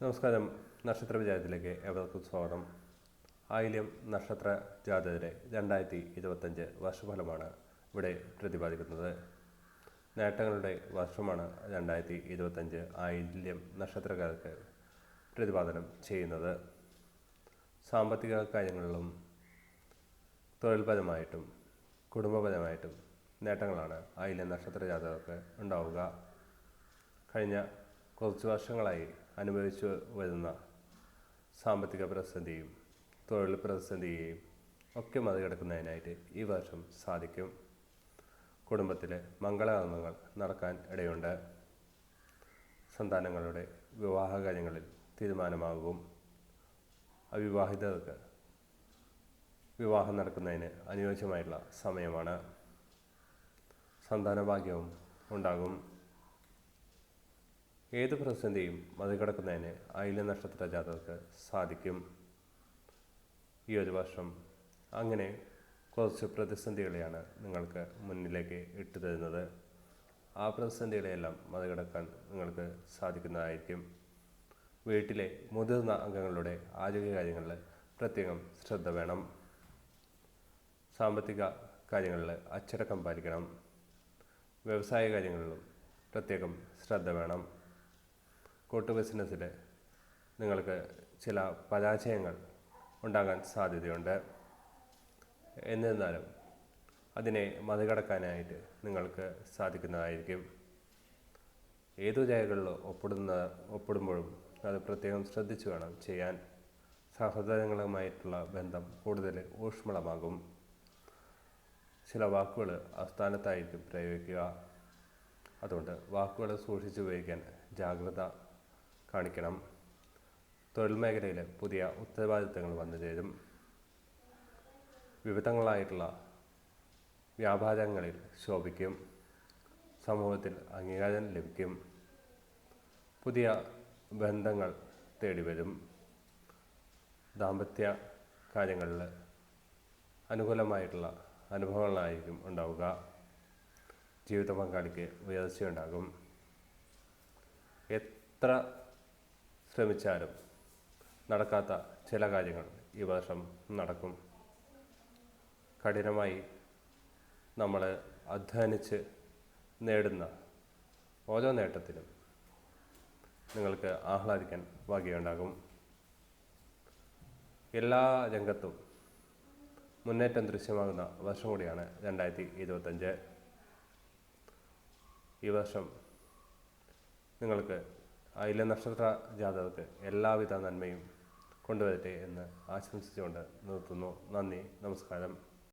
നമസ്കാരം. നക്ഷത്ര വിചാരത്തിലേക്ക് ഏവർക്കും സ്വാഗതം. ആയില്യം നക്ഷത്ര ജാതകരെ 2025 വർഷഫലമാണ് ഇവിടെ പ്രതിപാദിക്കുന്നത്. നേട്ടങ്ങളുടെ വർഷമാണ് 2025 ആയില്യം നക്ഷത്രക്കാർക്ക് പ്രതിപാദനം ചെയ്യുന്നത്. സാമ്പത്തിക കാര്യങ്ങളിലും തൊഴിൽപരമായിട്ടും കുടുംബപരമായിട്ടും നേട്ടങ്ങളാണ് ആയില്യം നക്ഷത്ര ജാതകർക്ക് ഉണ്ടാവുക. കഴിഞ്ഞ കുറച്ച് വർഷങ്ങളായി അനുഭവിച്ചു വരുന്ന സാമ്പത്തിക പ്രതിസന്ധിയും തൊഴിൽ പ്രതിസന്ധിയെയും ഒക്കെ മറികടക്കുന്നതിനായിട്ട് ഈ വർഷം സാധിക്കും. കുടുംബത്തിലെ മംഗളകർമ്മങ്ങൾ നടക്കാൻ ഇടയുണ്ട്. സന്താനങ്ങളുടെ വിവാഹ കാര്യങ്ങളിൽ തീരുമാനമാകും. അവിവാഹിതർക്ക് വിവാഹം നടക്കുന്നതിന് അനുയോജ്യമായിട്ടുള്ള സമയമാണ്. സന്താനഭാഗ്യവും ഉണ്ടാകും. ഏത് പ്രതിസന്ധിയും മറികടക്കുന്നതിന് ആയില്യം നക്ഷത്ര ജാതകർക്ക് സാധിക്കും. ഈ ഒരു വർഷം അങ്ങനെ കുറച്ച് പ്രതിസന്ധികളെയാണ് നിങ്ങൾക്ക് മുന്നിലേക്ക് ഇട്ടു തരുന്നത്. ആ പ്രതിസന്ധികളെയെല്ലാം മറികടക്കാൻ നിങ്ങൾക്ക് സാധിക്കുന്നതായിരിക്കും. വീട്ടിലെ മുതിർന്ന അംഗങ്ങളുടെ ആരോഗ്യകാര്യങ്ങളിൽ പ്രത്യേകം ശ്രദ്ധ വേണം. സാമ്പത്തിക കാര്യങ്ങളിൽ അച്ചടക്കം പാലിക്കണം. വ്യവസായ കാര്യങ്ങളിലും പ്രത്യേകം ശ്രദ്ധ വേണം. കൂട്ടു ബിസിനസ്സിൽ നിങ്ങൾക്ക് ചില പരാജയങ്ങൾ ഉണ്ടാകാൻ സാധ്യതയുണ്ട്. എന്നിരുന്നാലും അതിനെ മറികടക്കാനായിട്ട് നിങ്ങൾക്ക് സാധിക്കുന്നതായിരിക്കും. ഏതു രേഖകളിൽ ഒപ്പിടുമ്പോഴും അത് പ്രത്യേകം ശ്രദ്ധിച്ചു വേണം ചെയ്യാൻ. സഹോദരങ്ങളുമായിട്ടുള്ള ബന്ധം കൂടുതൽ ഊഷ്മളമാകും. ചില വാക്കുകൾ അസ്ഥാനത്തായിരിക്കും പ്രയോഗിക്കുക. അതുകൊണ്ട് വാക്കുകൾ സൂക്ഷിച്ചുപയോഗിക്കാൻ ജാഗ്രത കാണിക്കണം. തൊഴിൽ മേഖലയിൽ പുതിയ ഉത്തരവാദിത്തങ്ങൾ വന്നു ചേരും. വിവിധങ്ങളായിട്ടുള്ള വ്യാപാരങ്ങളിൽ ശോഭിക്കും. സമൂഹത്തിൽ അംഗീകാരം ലഭിക്കും. പുതിയ ബന്ധങ്ങൾ തേടിവരും. ദാമ്പത്യ കാര്യങ്ങളിൽ അനുകൂലമായിട്ടുള്ള അനുഭവങ്ങളായിരിക്കും ഉണ്ടാവുക. ജീവിത പങ്കാളിക്ക് ഉയർച്ചയുണ്ടാകും. എത്ര ശ്രമിച്ചാലും നടക്കാത്ത ചില കാര്യങ്ങൾ ഈ വർഷം നടക്കും. കഠിനമായി നമ്മൾ അധ്വാനിച്ച് നേടുന്ന ഓരോ നേട്ടത്തിനും നിങ്ങൾക്ക് ആഹ്ലാദിക്കാൻ വകയുണ്ടാകും. എല്ലാ രംഗത്തും മുന്നേറ്റം ദൃശ്യമാകുന്ന വർഷം കൂടിയാണ് 2025. ഈ വർഷം നിങ്ങൾക്ക് ആയില്യം നക്ഷത്ര ജാതകർക്ക് എല്ലാവിധ നന്മയും കൊണ്ടുവരട്ടെ എന്ന് ആശംസിച്ചുകൊണ്ട് നിർത്തുന്നു. നന്ദി, നമസ്കാരം.